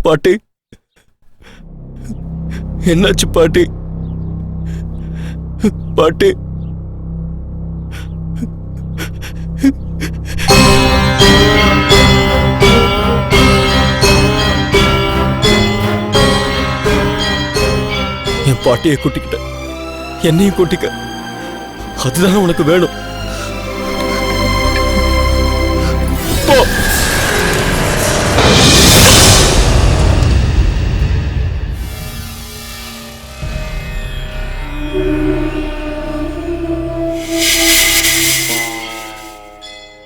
பாட்டி, என்னாச்சு பாட்டி? பாட்டி, என் பாட்டியை கூட்டிக்கிட்ட, என்னையும் கூட்டிக்க. அதுதானே உனக்கு வேணும். போ.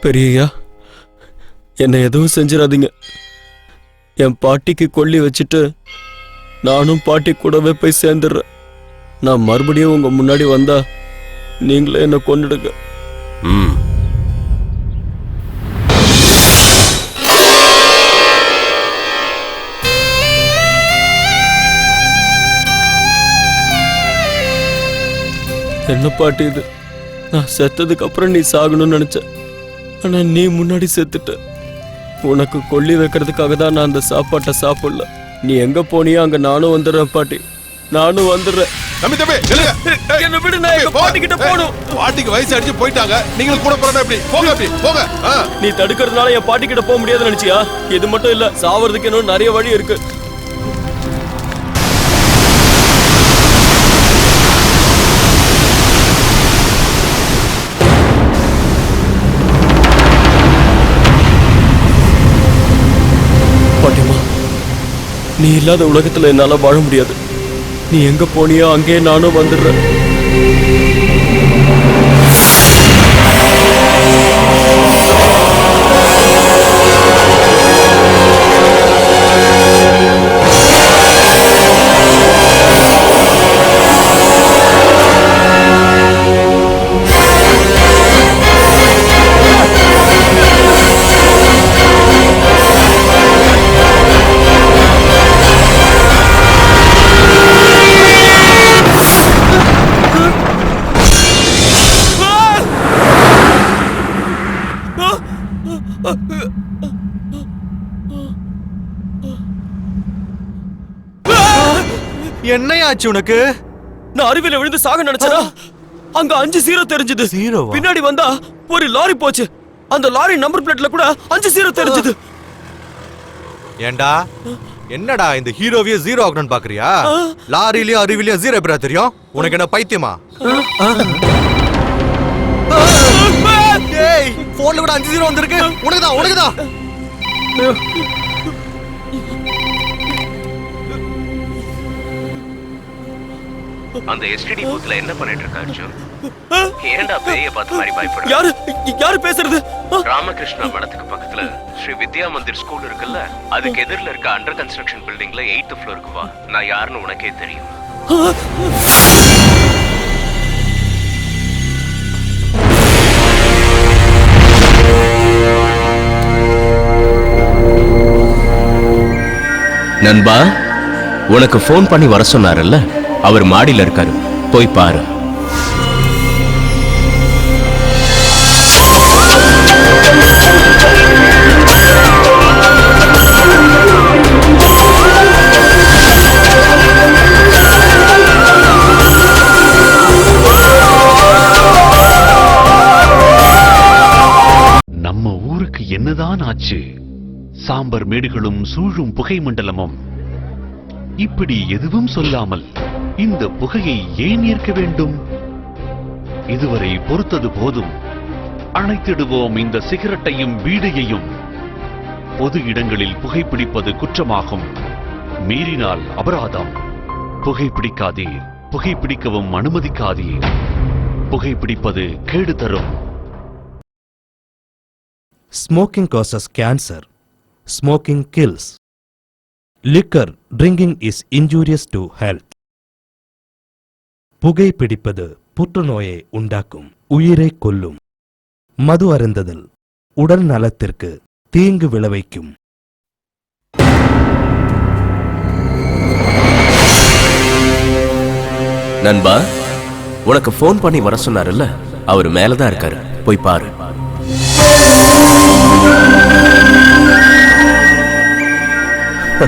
பெரியய்யா, என்னை எதுவும் செஞ்சிடாதீங்க. என் பாட்டிக்கு கொல்லி வச்சுட்டு நானும் பாட்டி கூடவே போய் சேர்ந்துடுறேன். நான் மறுபடியும் உங்க முன்னாடி வந்தா நீங்களே என்ன கொன்னுடுங்க. என்ன பாட்டி இது? நான் செத்ததுக்கு அப்புறம் நீ சாகணும்னு நினைச்ச, ஆனா நீ முன்னாடி செத்துட்ட. உனக்கு கொல்லி வைக்கிறதுக்காக தான் நான் அந்த சாப்பாட்டை சாப்பிடல. நீ எங்க போனியோ அங்க நானும் வந்துடுறேன் பாட்டி, நானும் வந்துடுறேன். என்ன விடு, நான் எங்க பாட்டிக்கிட்ட போகணும். பாட்டிக்கு வயசு அடிச்சு போயிட்டாங்க, நீங்களும் கூட போறா எப்படி? போங்க, அப்படி போங்க. நீ தடுக்கிறதுனால என் பாட்டிக்கிட்ட போக முடியாதுன்னு நினைச்சியா? இது மட்டும் இல்ல, சாவறதுக்கு இன்னும் நிறைய வழி இருக்கு. பாட்டிமா, நீ இல்லாத உலகத்துல என்னால வாழ முடியாது. நீ எங்க போனியோ அங்கே நானும் வந்துடுறேன். என்னையாச்சு உனக்கு? நான் அருவில விழுந்து சாக நினைச்சா அங்க 5-0 தெரிஞ்சது. பின்னாடி வந்தா ஒரு லாரி போச்சு. அந்த லாரி நம்பர் பிளேட்ல கூட 5-0 தெரிஞ்சது. ஏண்டா, என்னடா இந்த ஹீரோவிய 0 ஆகணும்னு பாக்குறியா? லாரிலயும் அருவிலயும் 0 எப்படா தெரியும்? உனக்கு என்ன பைத்தியமா? ஏய், போன்ல கூட 5-0 வந்திருக்கு. உனக்குதான். அந்த எஸ்டிடி பூத்ல என்ன பண்ணிட்டு இருக்க அர்ஜுன்? ஏன்டா பேய பார்த்து மாதிரி பயப்படுற? யாரு பேசுறது? ராமகிருஷ்ணா மடத்துக்கு பக்கத்துல ஸ்ரீ வித்யா மந்திர் ஸ்கூல் இருக்குல்ல, அதுக்கு எதிரில இருக்க அண்டர் கன்ஸ்ட்ரக்ஷன் பில்டிங்ல 8th ஃப்ளோருக்கு வா. நான் யாருன்னு உனக்கே தெரியும். நண்பா, உனக்கு போன் பண்ணி வர சொன்னார்ல, அவர் மாடியில இருக்காரு, போய் பாரு. நம்ம ஊருக்கு என்னதான் ஆச்சு? சாம்பர் மேடுகளும் சூழும் புகை மண்டலமும். இப்படி எதுவும் சொல்லாமல் இந்த புகையை ஏன் ஏற்க வேண்டும்? இதுவரை பொறுத்தது போதும். அணைத்திடுவோம் இந்த சிகரெட்டையும் பீடியையும். பொது இடங்களில் புகைப்பிடிப்பது குற்றமாகும். மீறினால் அபராதம். புகைப்பிடிக்காதீர், புகைப்பிடிக்கவும் அனுமதிக்காதீர். புகைப்பிடிப்பது கேடு தரும். Smoking causes cancer. Smoking kills. Liquor drinking is injurious to health. புகை பிடிப்பது புற்றுநோயை உண்டாக்கும், உயிரை கொல்லும். மது அருந்துதல் உடல் நலத்திற்கு தீங்கு விளைவிக்கும். நண்பா, உனக்கு போன் பண்ணி வர சொன்னார்ல, அவர் மேலதான் இருக்காரு, போய் பாரு. நீ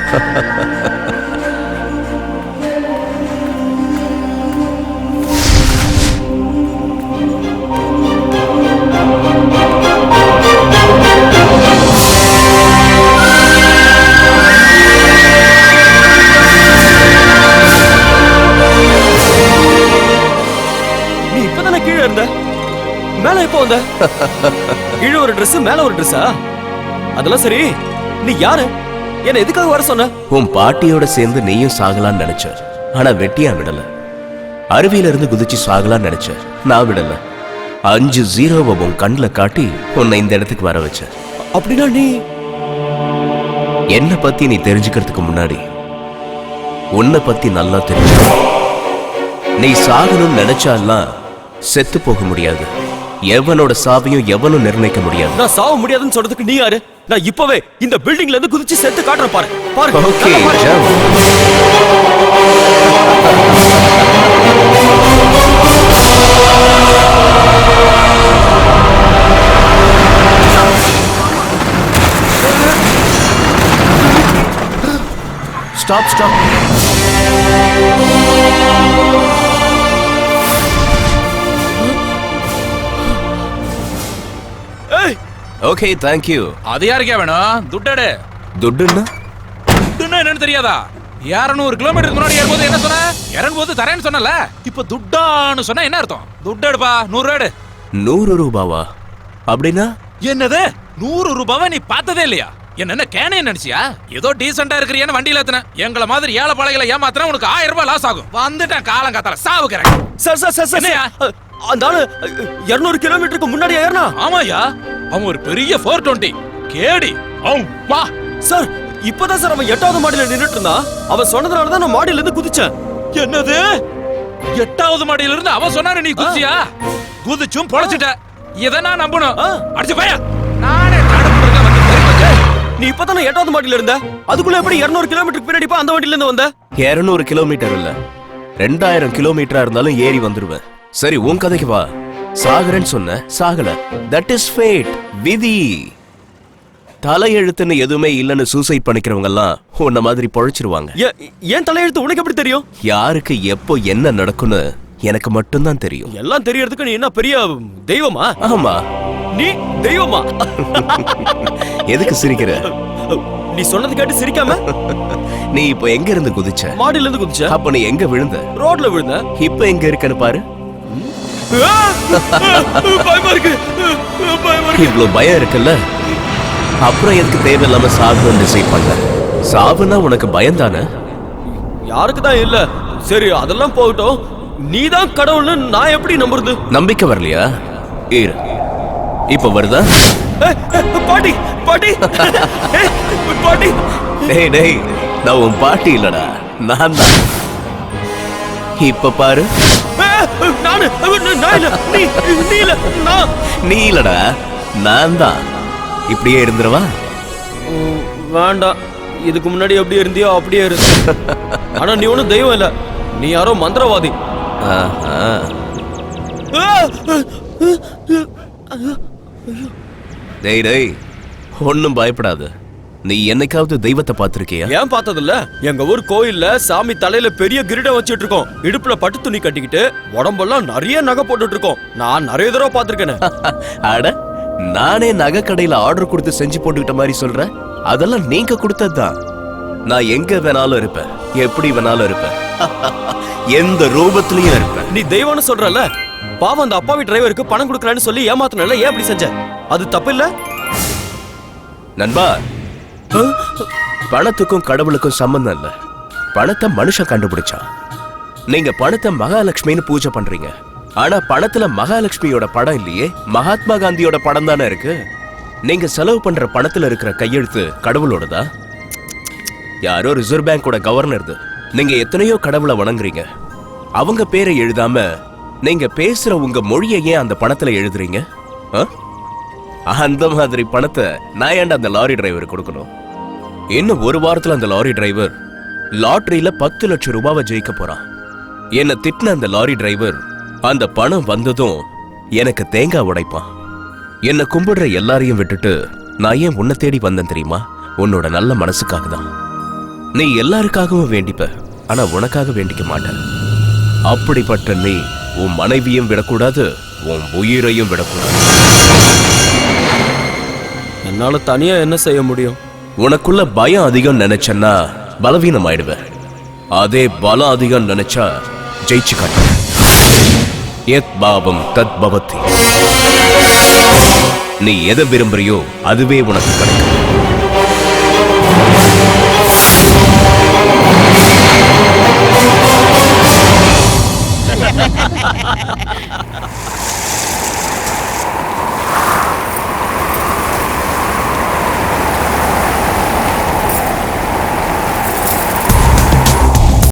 இப்பதானே கீழே இருந்த, மேல எப்போ வந்த? கீழே ஒரு Dress மேல ஒரு Dress-ஆ? அதெல்லாம் சரி, நீ யாரு? என்ன எதுக்காக வர சொன்ன? உன் பாட்டியோட சேர்ந்து நீயும் சாகலான்னு நினைச்ச, ஆனா வெட்டியா விடல. அருவியில இருந்து குதிச்சு சாகலான்னு நினைச்ச, நான் விடல. 5 0 உன் கண்ணுல காட்டி உன்னை இந்த இடத்துக்கு வர வச்ச. அப்படின்னா நீ என்ன பத்தி நீ தெரிஞ்சுக்கிறதுக்கு முன்னாடி உன்னை பத்தி நல்லா தெரிஞ்சுக்க. நீ சாகணும்னு நினைச்சாலாம் செத்து போக முடியாது. எவனோட சாவையும் எவனும் நிர்ணயிக்க முடியாது. நான் சாவ முடியாதுன்னு சொல்றதுக்கு நீ யாரு? நான் இப்பவே இந்த பில்டிங்ல இருந்து குதிச்சு செத்து காட்டுறேன், பாரு பாரு. ஓகே, நல்லா பாரு. Stop stop. ஏய், ஓகே, தேங்க் யூ. அது யாருக்கே வேணும்? துட்டடு. துட்டுன்னா துட்டுன்னா என்னன்னு தெரியாதா? 200 கிலோமீட்டருக்கு முன்னாடி ஏறும்போது என்ன சொன்ன? இறங்கும்போது தரேன்னு சொன்னல. இப்ப துட்டான்னு சொன்னா என்ன அர்த்தம்? துட்டடுப்பா, 100 ரூபாய். 100 ரூபாவா? அப்படின்னா என்னது 100 ரூபாவை நீ பார்த்ததே இல்லையா? என்ன கேனே நினைச்சியா? ஏதோ டீசெண்டா இருக்கிறியான்னு வண்டியில ஏத்துன. எங்கள மாதிரி ஏழை பாளைகளை ஏமாத்தினா உனக்கு 1000 ரூபாய் லாஸ் ஆகும். வந்துட்டேன் காலங்காத்தால சாவுக்கிறேன். சார் சார் சார் சார் என்னய்யா? அந்த ஆளு 200 கிலோமீட்டருக்கு முன்னாடி ஏறனா? ஆமாயா, அவன் ஒரு பெரிய 420 கேடி. வா சார், இப்பதான் சார் அவன் 8வது மாடியில நின்னுட்டு இருந்தான். அவன் சொன்னதுனால தான் நான் மாடியில இருந்து குதிச்சேன். என்னது 8வது மாடியில இருந்து அவன் சொன்னாரு நீ குதிச்சியா? குதிச்சும் பொழைச்சிட்ட. இத நான் நம்பணும். அடிச்சு போயா. நானே தடுப்புறத வந்து தெரிஞ்சு. நீ இப்பதானே 8வது மாடியில இருந்த, அதுக்குள்ள எப்படி 200 கிலோமீட்டருக்கு பின்னாடி அந்த வண்டியில இருந்து வந்த? 200 கிலோமீட்டர் இல்ல, 2000 கிலோமீட்டரா இருந்தாலும் ஏறி வந்துருவேன். சரி, உன் கதைக்கு வா. சாகரன்னு சொன்ன, சாகல. தட் இஸ் ஃபேட், விதி. தலையெழுத்துன்னு எதுவுமே இல்லைன்னு சூசைட் பண்ணிக்கிறவங்க எல்லாம் உன்ன மாதிரி பொழைச்சிருவாங்க. ஏன் தலையெழுத்து உனக்கு எப்படி தெரியும்? யாருக்கு எப்போ என்ன நடக்கும்னு எனக்கு மட்டும்தான் தெரியும். எல்லாம் தெரியறதுக்கு நீ என்ன பெரிய தெய்வமா? ஆமா. நீ தெய்வமா? எதுக்கு சிரிக்கிற? நீ சொன்னது கேட்டு சிரிக்காம? நீ இப்போ எங்க இருந்து குதிச்ச? மாடியில இருந்து குதிச்ச. அப்ப நீ எங்க விழுந்த? ரோட்ல விழுந்த. இப்ப எங்க இருக்கன்னு பாரு. பயமா இருக்கு, பயமா இருக்கு. இவ்வளவு பயம் இருக்குல்ல, அப்புறம் எதுக்கு தேவையில்லாம சாகுன்னு டிசைட் பண்ண? சாவுனா உனக்கு பயம் தானே? யாருக்கு தான் இல்ல. சரி, அதெல்லாம் போகட்டும். நீதான் கடவுள்னு நான் எப்படி நம்புறது? நம்பிக்கை வரலையா? இரு, இப்ப வருதா? பாட்டி பாட்டி பாட்டி. டேய் டேய், நான் உன் பாட்டி இல்லடா, நான் தான். இப்ப பாரு. நானு நான் இல்ல, நீ இல்ல, நான். நீ இல்லடா, நான் தான். இப்படியே இருந்துருவா? வேண்டாம், இதுக்கு முன்னாடி எப்படி இருந்தியோ அப்படியே இரு. ஆனா நீ ஒன்னும் தெய்வம் இல்ல, நீ யாரோ மந்திரவாதி. டேய் டேய், ஒன்னும் பயப்படாத. நீ என்னைக்காவது தெய்வத்தை பார்த்திருக்கியா? ஏன் பார்த்தது இல்ல? எங்க ஊர் கோயில்ல சாமி தலையில பெரிய கிரீடம் வச்சிட்டு இருக்கோம். இடுப்புல பட்டு துணி கட்டிக்கிட்டு உடம்பெல்லாம் நிறைய நகை போட்டுட்டு இருக்கோம். நான் நிறைய தடவை பார்த்திருக்கேன். அட, நானே நகை கடையில ஆர்டர் கொடுத்து செஞ்சு போட்டுக்கிட்ட மாதிரி சொல்ற? அதெல்லாம் நீங்க கொடுத்ததுதான். நான் எங்க வேணாலும் இருப்பேன், எப்படி வேணாலும் இருப்பேன், எந்த ரூபத்திலயும் இருப்பேன். நீ தெய்வம்னு சொல்றல, பாவம் அந்த அப்பாவி டிரைவருக்கு பணம் கொடுக்கறேன்னு சொல்லி ஏமாத்தனல, ஏன் அப்படி செஞ்ச? அது தப்பு இல்ல நண்பா. பணத்துக்கும் கடவுளுக்கும் சம்பந்தம் இல்ல. பணத்தை மனுஷன் கண்டுபிடிச்சான். நீங்க பணத்தை மகாலட்சுமின்னு பூஜை பண்றீங்க. ஆனா பணத்துல மகாலட்சுமியோட படம் இல்லையே, மகாத்மா காந்தியோட படம் தானே இருக்கு. நீங்க செலவு பண்ற பணத்துல இருக்கிற கையெழுத்து கடவுளோடதா? யாரோ ரிசர்வ் பேங்கோட கவர்னர்து. நீங்க எத்தனையோ கடவுளை வணங்குறீங்க. அவங்க பேரை எழுதாம நீங்க பேசுற உங்க மொழியை ஏன் அந்த பணத்துல எழுதுறீங்க? அந்த மாதிரி பணத்தை நான் ஏன்டா அந்த லாரி டிரைவர் கொடுக்கணும்? இன்னும் ஒரு வாரத்துல அந்த லாரி டிரைவர் லாட்டரியில 10 லட்சம் ரூபாவை ஜெயிக்க போறான். என்ன திட்டின அந்த லாரி டிரைவர் அந்த பணம் வந்ததும் எனக்கு தேங்காய் உடைப்பான். என்ன கும்பிடுற எல்லாரையும் விட்டுட்டு நான் ஏன் உன்னை தேடி வந்தேன் தெரியுமா? உன்னோட நல்ல மனசுக்காக தான். நீ எல்லாருக்காகவும் வேண்டிப்ப, ஆனா உனக்காக வேண்டிக்க மாட்ட. அப்படிப்பட்ட நீ உன் மனைவியும் விடக்கூடாது, உன் உயிரையும் விடக்கூடாது. என்னால தனியா என்ன செய்ய முடியும்? உனக்குள்ள பயம் அதிகம் நினைச்சன்னா பலவீனம் ஆயிடுவ. அதே பலம் அதிகம் நினைச்சா ஜெயிச்சு காட்டு. எத் பாவம் தத் பவதி. நீ எதை விரும்புறியோ அதுவே உனக்கு கிடைக்கும்.